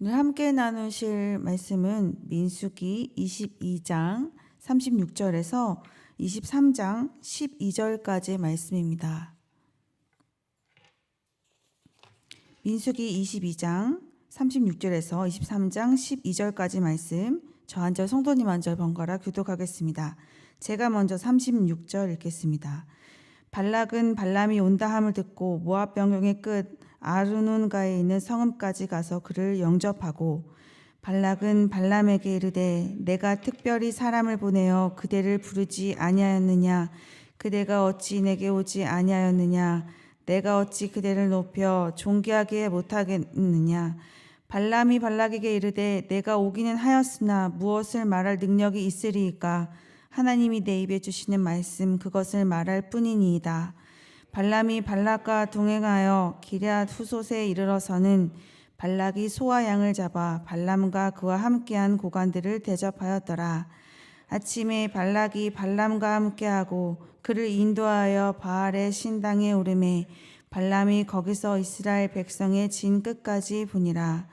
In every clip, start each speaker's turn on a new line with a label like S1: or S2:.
S1: 오늘 함께 나누실 말씀은 민수기 22장 36절에서 23장 12절까지의 말씀입니다. 민수기 22장 36절에서 23장 12절까지 말씀, 저 한 절 성도님 한 절 번갈아 교독하겠습니다. 제가 먼저 36절 읽겠습니다. 발락은 발람이 온다 함을 듣고 모압 병용의 끝 아르논가에 있는 성읍까지 가서 그를 영접하고, 발락은 발람에게 이르되 내가 특별히 사람을 보내어 그대를 부르지 아니하였느냐? 그대가 어찌 내게 오지 아니하였느냐? 내가 어찌 그대를 높여 존귀하게 못하겠느냐? 발람이 발락에게 이르되 내가 오기는 하였으나 무엇을 말할 능력이 있으리이까? 하나님이 내 입에 주시는 말씀 그것을 말할 뿐이니이다. 발람이 발락과 동행하여 기럇 후솥에 이르러서는 발락이 소와 양을 잡아 발람과 그와 함께한 고관들을 대접하였더라. 아침에 발락이 발람과 함께하고 그를 인도하여 바알의 신당에 오르매 발람이 거기서 이스라엘 백성의 진 끝까지 보니라.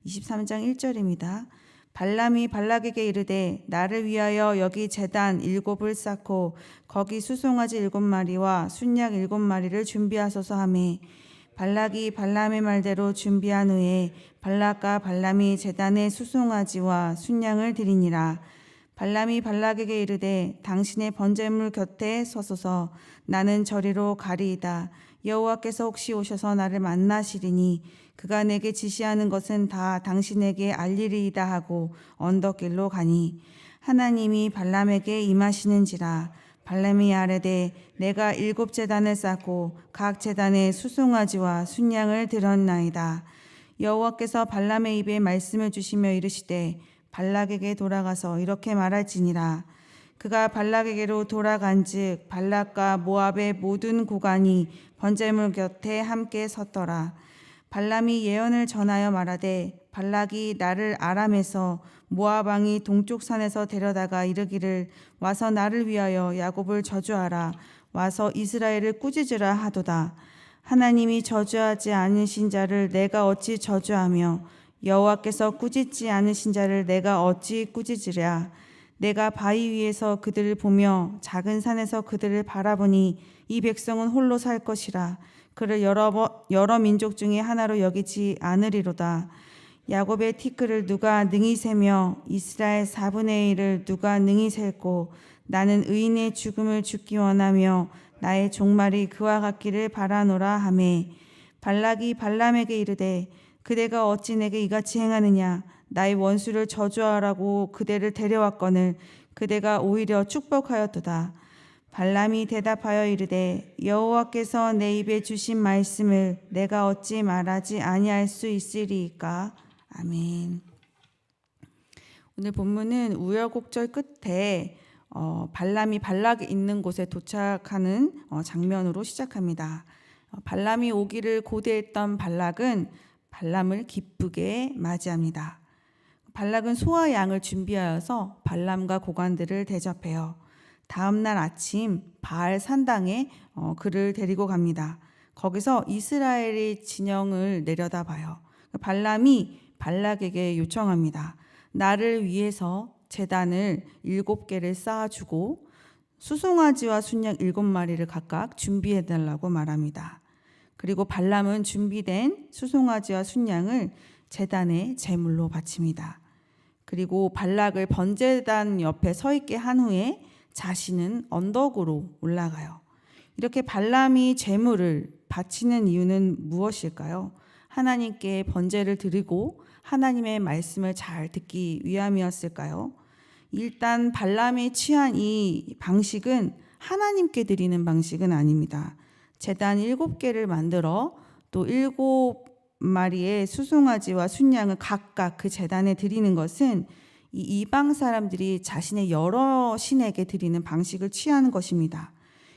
S1: 23장 1절입니다. 발람이 발락에게 이르되 나를 위하여 여기 제단 7을 쌓고 거기 수송아지 7마리와 순양 7마리를 준비하소서 하매, 발락이 발람의 말대로 준비한 후에 발락과 발람이 제단에 수송아지와 순양을 드리니라. 발람이 발락에게 이르되 당신의 번제물 곁에 서소서. 나는 저리로 가리이다. 여호와께서 혹시 오셔서 나를 만나시리니 그가 내게 지시하는 것은 다 당신에게 알리리이다 하고 언덕길로 가니, 하나님이 발람에게 임하시는지라. 발람이 아뢰되 내가 7제단을 쌓고 각 제단에 수송아지와 순양을 들었나이다. 여호와께서 발람의 입에 말씀을 주시며 이르시되 발락에게 돌아가서 이렇게 말할지니라. 그가 발락에게로 돌아간즉 발락과 모압의 모든 고관이 번제물 곁에 함께 섰더라. 발람이 예언을 전하여 말하되 발락이 나를 아람에서 모압 왕이 동쪽 산에서 데려다가 이르기를 와서 나를 위하여 야곱을 저주하라. 와서 이스라엘을 꾸짖으라 하도다. 하나님이 저주하지 않으신 자를 내가 어찌 저주하며 여호와께서 꾸짖지 않으신 자를 내가 어찌 꾸짖으랴. 내가 바위 위에서 그들을 보며 작은 산에서 그들을 바라보니 이 백성은 홀로 살 것이라. 그를 여러 민족 중에 하나로 여기지 않으리로다. 야곱의 티끌을 누가 능히 세며 이스라엘 4분의 1을 누가 능히 셀고, 나는 의인의 죽음을 죽기 원하며 나의 종말이 그와 같기를 바라노라 하매, 발락이 발람에게 이르되 그대가 어찌 내게 이같이 행하느냐? 나의 원수를 저주하라고 그대를 데려왔거늘 그대가 오히려 축복하였도다. 발람이 대답하여 이르되 여호와께서 내 입에 주신 말씀을 내가 어찌 말하지 아니할 수 있으리이까? 아멘. 오늘 본문은 우여곡절 끝에 발람이 발락이 있는 곳에 도착하는 장면으로 시작합니다. 발람이 오기를 고대했던 발락은 발람을 기쁘게 맞이합니다. 발락은 소와 양을 준비하여서 발람과 고관들을 대접해요. 다음 날 아침 바알 산당에 그를 데리고 갑니다. 거기서 이스라엘의 진영을 내려다봐요. 발람이 발락에게 요청합니다. 나를 위해서 제단을 7개를 쌓아주고 수송아지와 순양 7마리를 각각 준비해달라고 말합니다. 그리고 발람은 준비된 수송아지와 순양을 제단에 제물로 바칩니다. 그리고 발락을 번제단 옆에 서 있게 한 후에 자신은 언덕으로 올라가요. 이렇게 발람이 제물을 바치는 이유는 무엇일까요? 하나님께 번제를 드리고 하나님의 말씀을 잘 듣기 위함이었을까요? 일단 발람이 취한 이 방식은 하나님께 드리는 방식은 아닙니다. 제단 7개를 만들어 또 7마리의 수송아지와 순양을 각각 그 제단에 드리는 것은 이 이방 사람들이 자신의 여러 신에게 드리는 방식을 취하는 것입니다.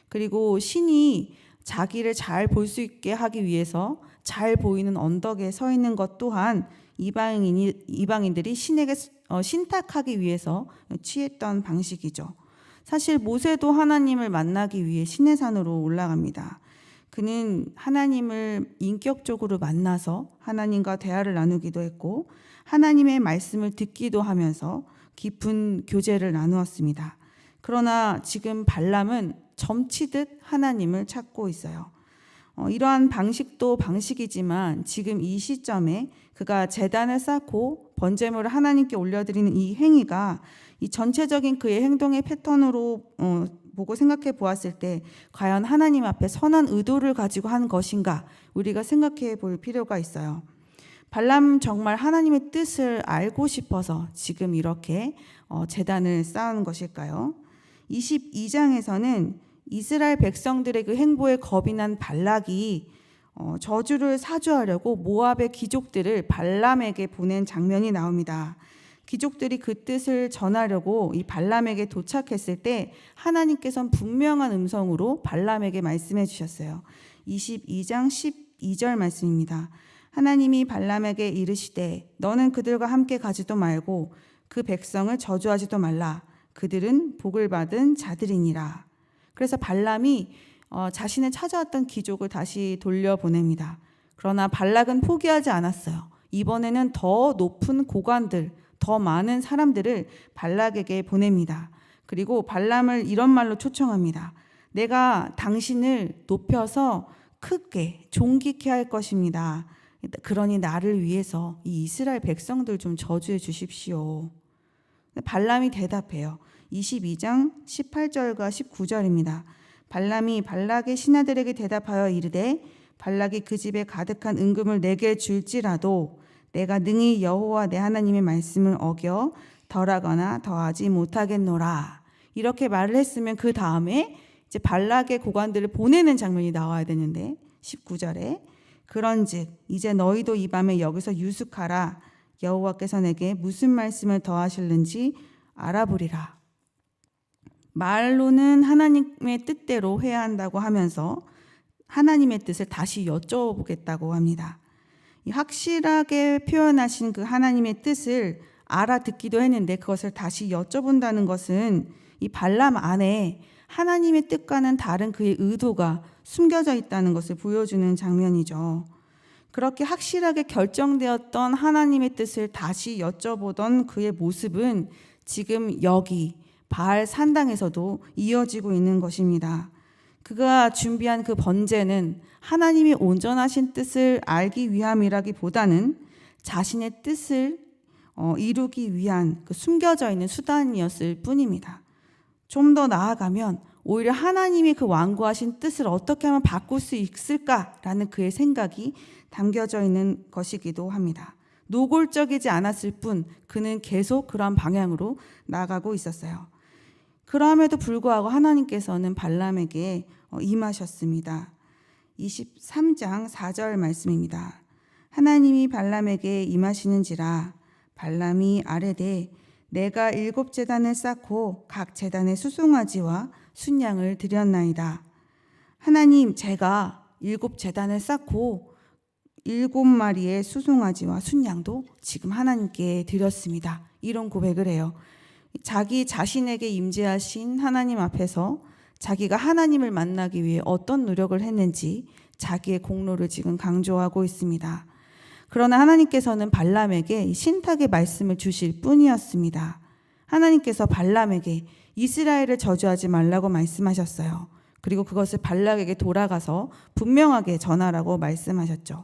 S1: 그리고 신이 자기를 잘 볼 수 있게 하기 위해서 잘 보이는 언덕에 서 있는 것 또한 이방인들이 신에게 신탁하기 위해서 취했던 방식이죠. 사실 모세도 하나님을 만나기 위해 시내산으로 올라갑니다. 그는 하나님을 인격적으로 만나서 하나님과 대화를 나누기도 했고 하나님의 말씀을 듣기도 하면서 깊은 교제를 나누었습니다. 그러나 지금 발람은 점치듯 하나님을 찾고 있어요. 이러한 방식도 방식이지만 지금 이 시점에 그가 제단을 쌓고 번제물을 하나님께 올려드리는 이 행위가 이 전체적인 그의 행동의 패턴으로 보고 생각해 보았을 때 과연 하나님 앞에 선한 의도를 가지고 한 것인가 우리가 생각해 볼 필요가 있어요. 발람 정말 하나님의 뜻을 알고 싶어서 지금 이렇게 제단을 쌓은 것일까요? 22장에서는 이스라엘 백성들의 그 행보에 겁이 난 발락이 저주를 사주하려고 모압의 귀족들을 발람에게 보낸 장면이 나옵니다. 귀족들이 그 뜻을 전하려고 이 발람에게 도착했을 때 하나님께서는 분명한 음성으로 발람에게 말씀해 주셨어요. 22장 12절 말씀입니다. 하나님이 발람에게 이르시되 너는 그들과 함께 가지도 말고 그 백성을 저주하지도 말라. 그들은 복을 받은 자들이니라. 그래서 발람이 자신을 찾아왔던 귀족을 다시 돌려보냅니다. 그러나 발락은 포기하지 않았어요. 이번에는 더 높은 고관들, 더 많은 사람들을 발락에게 보냅니다. 그리고 발람을 이런 말로 초청합니다. 내가 당신을 높여서 크게 존귀케 할 것입니다. 그러니 나를 위해서 이 이스라엘 백성들 좀 저주해 주십시오. 발람이 대답해요. 22장 18절과 19절입니다. 발람이 발락의 신하들에게 대답하여 이르되 발락이 그 집에 가득한 은금을 내게 줄지라도 내가 능히 여호와 내 하나님의 말씀을 어겨 덜하거나 더하지 못하겠노라. 이렇게 말을 했으면 그 다음에 이제 발락의 고관들을 보내는 장면이 나와야 되는데 19절에 그런즉 이제 너희도 이 밤에 여기서 유숙하라. 여호와께서 내게 무슨 말씀을 더하실는지 알아보리라. 말로는 하나님의 뜻대로 해야 한다고 하면서 하나님의 뜻을 다시 여쭤보겠다고 합니다. 확실하게 표현하신 그 하나님의 뜻을 알아듣기도 했는데 그것을 다시 여쭤본다는 것은 이 발람 안에 하나님의 뜻과는 다른 그의 의도가 숨겨져 있다는 것을 보여주는 장면이죠. 그렇게 확실하게 결정되었던 하나님의 뜻을 다시 여쭤보던 그의 모습은 지금 여기 바알 산당에서도 이어지고 있는 것입니다. 그가 준비한 그 번제는 하나님의 온전하신 뜻을 알기 위함이라기보다는 자신의 뜻을 이루기 위한 그 숨겨져 있는 수단이었을 뿐입니다. 좀 더 나아가면 오히려 하나님이 그 완고하신 뜻을 어떻게 하면 바꿀 수 있을까라는 그의 생각이 담겨져 있는 것이기도 합니다. 노골적이지 않았을 뿐 그는 계속 그러한 방향으로 나아가고 있었어요. 그럼에도 불구하고 하나님께서는 발람에게 임하셨습니다. 23장 4절 말씀입니다. 하나님이 발람에게 임하시는지라 발람이 아뢰되 내가 7 제단을 쌓고 각 제단에 수송아지와 순양을 드렸나이다. 하나님, 제가 7 제단을 쌓고 7마리의 수송아지와 순양도 지금 하나님께 드렸습니다. 이런 고백을 해요. 자기 자신에게 임재하신 하나님 앞에서 자기가 하나님을 만나기 위해 어떤 노력을 했는지 자기의 공로를 지금 강조하고 있습니다. 그러나 하나님께서는 발람에게 신탁의 말씀을 주실 뿐이었습니다. 하나님께서 발람에게 이스라엘을 저주하지 말라고 말씀하셨어요. 그리고 그것을 발락에게 돌아가서 분명하게 전하라고 말씀하셨죠.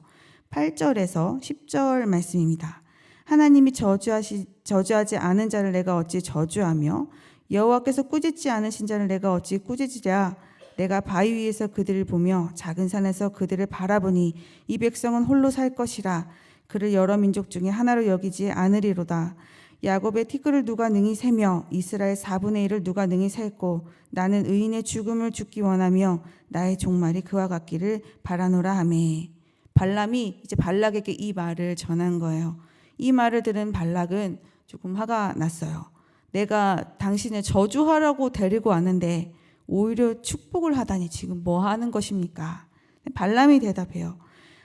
S1: 8절에서 10절 말씀입니다. 하나님이 저주하지 않은 자를 내가 어찌 저주하며 여호와께서 꾸짖지 않으신 자를 내가 어찌 꾸짖으랴. 내가 바위 위에서 그들을 보며 작은 산에서 그들을 바라보니 이 백성은 홀로 살 것이라. 그를 여러 민족 중에 하나로 여기지 않으리로다. 야곱의 티끌을 누가 능히 세며 이스라엘 4분의 1을 누가 능히 셀고 나는 의인의 죽음을 죽기 원하며 나의 종말이 그와 같기를 바라노라 하매. 발람이 이제 발락에게 이 말을 전한 거예요. 이 말을 들은 발락은 조금 화가 났어요. 내가 당신을 저주하라고 데리고 왔는데 오히려 축복을 하다니 지금 뭐 하는 것입니까? 발람이 대답해요.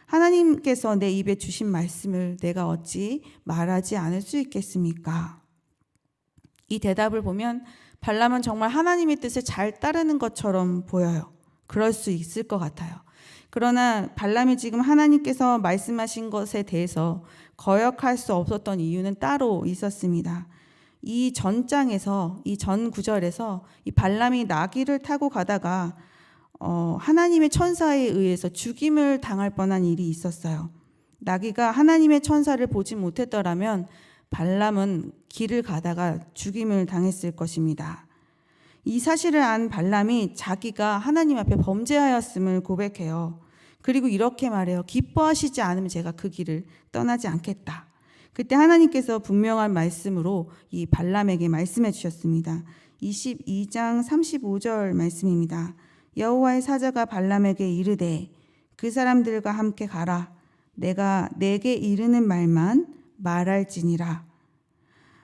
S1: 하나님께서 내 입에 주신 말씀을 내가 어찌 말하지 않을 수 있겠습니까? 이 대답을 보면 발람은 정말 하나님의 뜻을 잘 따르는 것처럼 보여요. 그럴 수 있을 것 같아요. 그러나 발람이 지금 하나님께서 말씀하신 것에 대해서 거역할 수 없었던 이유는 따로 있었습니다. 이 전장에서, 이 전 구절에서 이 발람이 나귀를 타고 가다가 하나님의 천사에 의해서 죽임을 당할 뻔한 일이 있었어요. 나귀가 하나님의 천사를 보지 못했더라면 발람은 길을 가다가 죽임을 당했을 것입니다. 이 사실을 안 발람이 자기가 하나님 앞에 범죄하였음을 고백해요. 그리고 이렇게 말해요. 기뻐하시지 않으면 제가 그 길을 떠나지 않겠다. 그때 하나님께서 분명한 말씀으로 이 발람에게 말씀해 주셨습니다. 22장 35절 말씀입니다. 여호와의 사자가 발람에게 이르되 그 사람들과 함께 가라. 내가 내게 이르는 말만 말할지니라.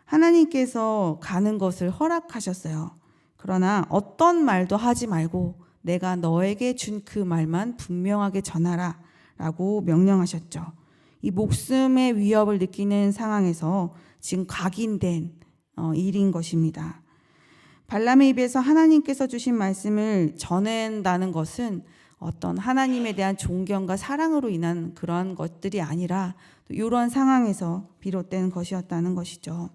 S1: 하나님께서 가는 것을 허락하셨어요. 그러나 어떤 말도 하지 말고 내가 너에게 준 그 말만 분명하게 전하라 라고 명령하셨죠. 이 목숨의 위협을 느끼는 상황에서 지금 각인된 일인 것입니다. 발람의 입에서 하나님께서 주신 말씀을 전한다는 것은 어떤 하나님에 대한 존경과 사랑으로 인한 그러한 것들이 아니라 이러한 상황에서 비롯된 것이었다는 것이죠.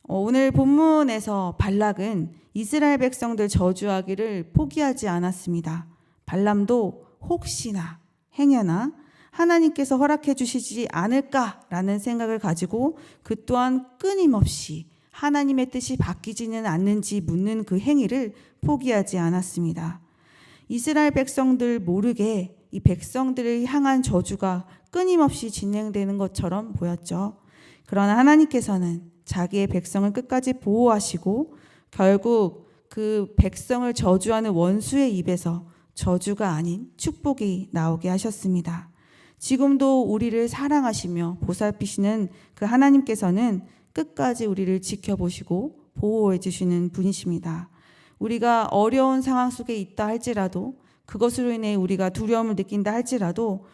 S1: 오늘 본문에서 발락은 이스라엘 백성들 저주하기를 포기하지 않았습니다. 발람도 혹시나 행여나 하나님께서 허락해 주시지 않을까라는 생각을 가지고 그 또한 끊임없이 하나님의 뜻이 바뀌지는 않는지 묻는 그 행위를 포기하지 않았습니다. 이스라엘 백성들 모르게 이 백성들을 향한 저주가 끊임없이 진행되는 것처럼 보였죠. 그러나 하나님께서는 자기의 백성을 끝까지 보호하시고 결국 그 백성을 저주하는 원수의 입에서 저주가 아닌 축복이 나오게 하셨습니다. 지금도 우리를 사랑하시며 보살피시는 그 하나님께서는 끝까지 우리를 지켜보시고 보호해 주시는 분이십니다. 우리가 어려운 상황 속에 있다 할지라도 그것으로 인해 우리가 두려움을 느낀다 할지라도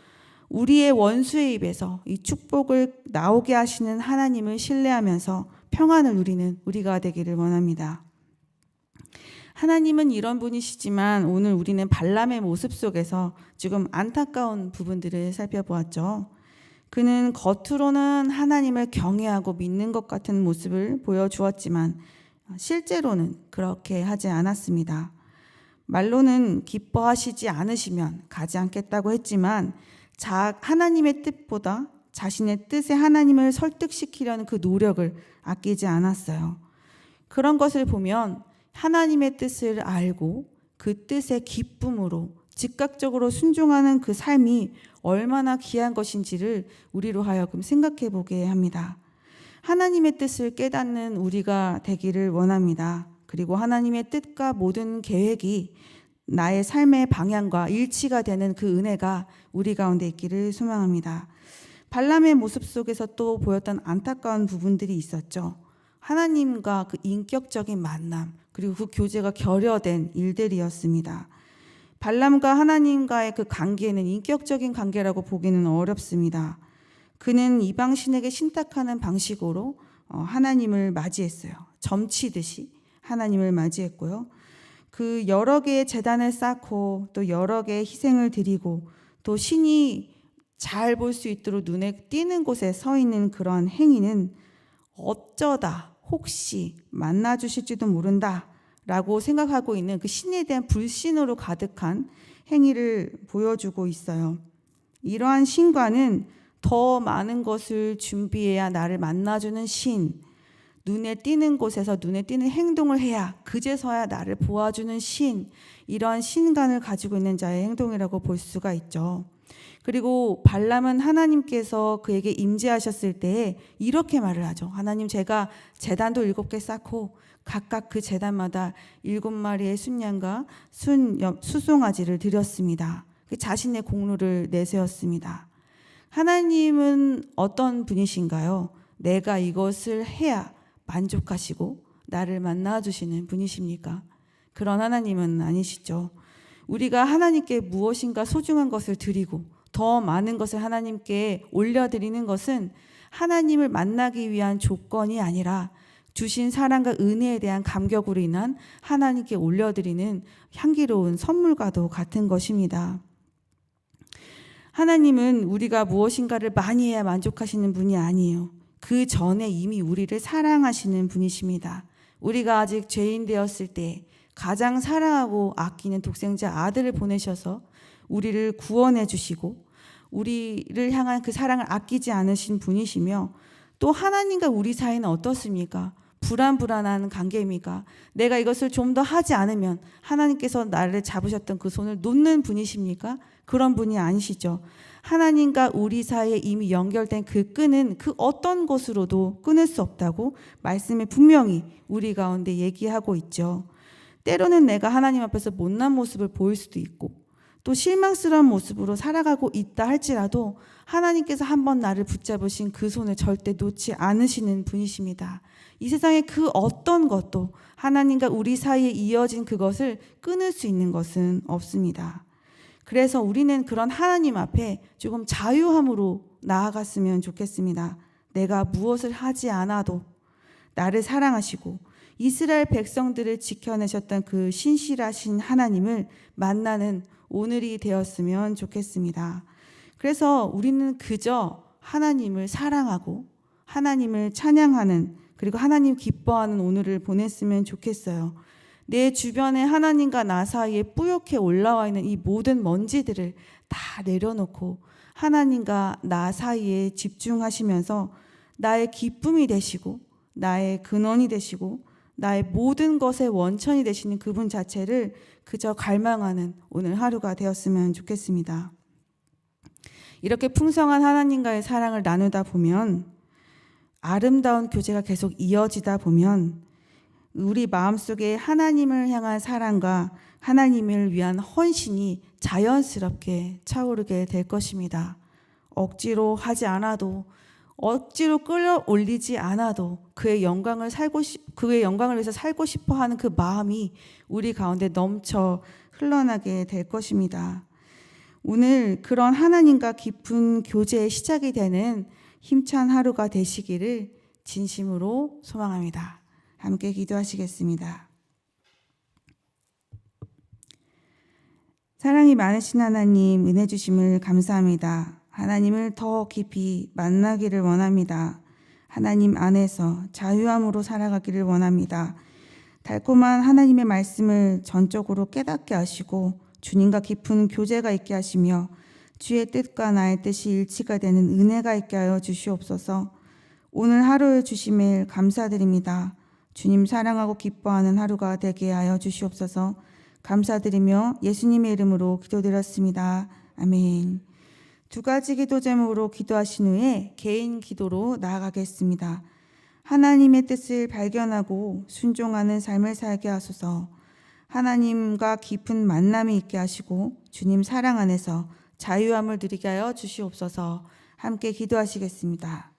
S1: 우리의 원수의 입에서 이 축복을 나오게 하시는 하나님을 신뢰하면서 평안을 누리는 우리가 되기를 원합니다. 하나님은 이런 분이시지만 오늘 우리는 발람의 모습 속에서 지금 안타까운 부분들을 살펴보았죠. 그는 겉으로는 하나님을 경외하고 믿는 것 같은 모습을 보여주었지만 실제로는 그렇게 하지 않았습니다. 말로는 기뻐하시지 않으시면 가지 않겠다고 했지만 하나님의 뜻보다 자신의 뜻에 하나님을 설득시키려는 그 노력을 아끼지 않았어요. 그런 것을 보면 하나님의 뜻을 알고 그 뜻의 기쁨으로 즉각적으로 순종하는 그 삶이 얼마나 귀한 것인지를 우리로 하여금 생각해 보게 합니다. 하나님의 뜻을 깨닫는 우리가 되기를 원합니다. 그리고 하나님의 뜻과 모든 계획이 나의 삶의 방향과 일치가 되는 그 은혜가 우리 가운데 있기를 소망합니다. 발람의 모습 속에서 또 보였던 안타까운 부분들이 있었죠. 하나님과 그 인격적인 만남, 그리고 그 교제가 결여된 일들이었습니다. 발람과 하나님과의 그 관계는 인격적인 관계라고 보기는 어렵습니다. 그는 이방신에게 신탁하는 방식으로 하나님을 맞이했어요. 점치듯이 하나님을 맞이했고요. 그 여러 개의 제단을 쌓고 또 여러 개의 희생을 드리고 또 신이 잘 볼 수 있도록 눈에 띄는 곳에 서 있는 그런 행위는 어쩌다 혹시 만나 주실지도 모른다 라고 생각하고 있는 그 신에 대한 불신으로 가득한 행위를 보여주고 있어요. 이러한 신과는 더 많은 것을 준비해야 나를 만나주는 신, 눈에 띄는 곳에서 눈에 띄는 행동을 해야 그제서야 나를 보아주는 신, 이러한 신간을 가지고 있는 자의 행동이라고 볼 수가 있죠. 그리고 발람은 하나님께서 그에게 임재하셨을 때 이렇게 말을 하죠. 하나님, 제가 제단도 7개 쌓고 각각 그 제단마다 7마리의 순양과 수송아지를 드렸습니다. 자신의 공로를 내세웠습니다. 하나님은 어떤 분이신가요? 내가 이것을 해야 만족하시고 나를 만나주시는 분이십니까? 그런 하나님은 아니시죠. 우리가 하나님께 무엇인가 소중한 것을 드리고 더 많은 것을 하나님께 올려드리는 것은 하나님을 만나기 위한 조건이 아니라 주신 사랑과 은혜에 대한 감격으로 인한 하나님께 올려드리는 향기로운 선물과도 같은 것입니다. 하나님은 우리가 무엇인가를 많이 해야 만족하시는 분이 아니에요. 그 전에 이미 우리를 사랑하시는 분이십니다. 우리가 아직 죄인 되었을 때 가장 사랑하고 아끼는 독생자 아들을 보내셔서 우리를 구원해 주시고 우리를 향한 그 사랑을 아끼지 않으신 분이시며, 또 하나님과 우리 사이는 어떻습니까? 불안한 관계입니까? 내가 이것을 좀 더 하지 않으면 하나님께서 나를 잡으셨던 그 손을 놓는 분이십니까? 그런 분이 아니시죠. 하나님과 우리 사이에 이미 연결된 그 끈은 그 어떤 것으로도 끊을 수 없다고 말씀에 분명히 우리 가운데 얘기하고 있죠. 때로는 내가 하나님 앞에서 못난 모습을 보일 수도 있고 또 실망스러운 모습으로 살아가고 있다 할지라도 하나님께서 한번 나를 붙잡으신 그 손을 절대 놓지 않으시는 분이십니다. 이 세상의 그 어떤 것도 하나님과 우리 사이에 이어진 그것을 끊을 수 있는 것은 없습니다. 그래서 우리는 그런 하나님 앞에 조금 자유함으로 나아갔으면 좋겠습니다. 내가 무엇을 하지 않아도 나를 사랑하시고 이스라엘 백성들을 지켜내셨던 그 신실하신 하나님을 만나는 오늘이 되었으면 좋겠습니다. 그래서 우리는 그저 하나님을 사랑하고 하나님을 찬양하는, 그리고 하나님 기뻐하는 오늘을 보냈으면 좋겠어요. 내 주변에 하나님과 나 사이에 뿌옇게 올라와 있는 이 모든 먼지들을 다 내려놓고 하나님과 나 사이에 집중하시면서 나의 기쁨이 되시고 나의 근원이 되시고 나의 모든 것의 원천이 되시는 그분 자체를 그저 갈망하는 오늘 하루가 되었으면 좋겠습니다. 이렇게 풍성한 하나님과의 사랑을 나누다 보면, 아름다운 교제가 계속 이어지다 보면 우리 마음속에 하나님을 향한 사랑과 하나님을 위한 헌신이 자연스럽게 차오르게 될 것입니다. 억지로 하지 않아도, 억지로 끌어올리지 않아도 그의 영광을 위해서 살고 싶어 하는 그 마음이 우리 가운데 넘쳐 흘러나게 될 것입니다. 오늘 그런 하나님과 깊은 교제의 시작이 되는 힘찬 하루가 되시기를 진심으로 소망합니다. 함께 기도하시겠습니다. 사랑이 많으신 하나님, 은혜 주심을 감사합니다. 하나님을 더 깊이 만나기를 원합니다. 하나님 안에서 자유함으로 살아가기를 원합니다. 달콤한 하나님의 말씀을 전적으로 깨닫게 하시고 주님과 깊은 교제가 있게 하시며 주의 뜻과 나의 뜻이 일치가 되는 은혜가 있게 하여 주시옵소서. 오늘 하루의 주심을 감사드립니다. 주님 사랑하고 기뻐하는 하루가 되게 하여 주시옵소서. 감사드리며 예수님의 이름으로 기도드렸습니다. 아멘. 두 가지 기도 제목으로 기도하신 후에 개인 기도로 나아가겠습니다. 하나님의 뜻을 발견하고 순종하는 삶을 살게 하소서. 하나님과 깊은 만남이 있게 하시고 주님 사랑 안에서 자유함을 누리게 하여 주시옵소서. 함께 기도하시겠습니다.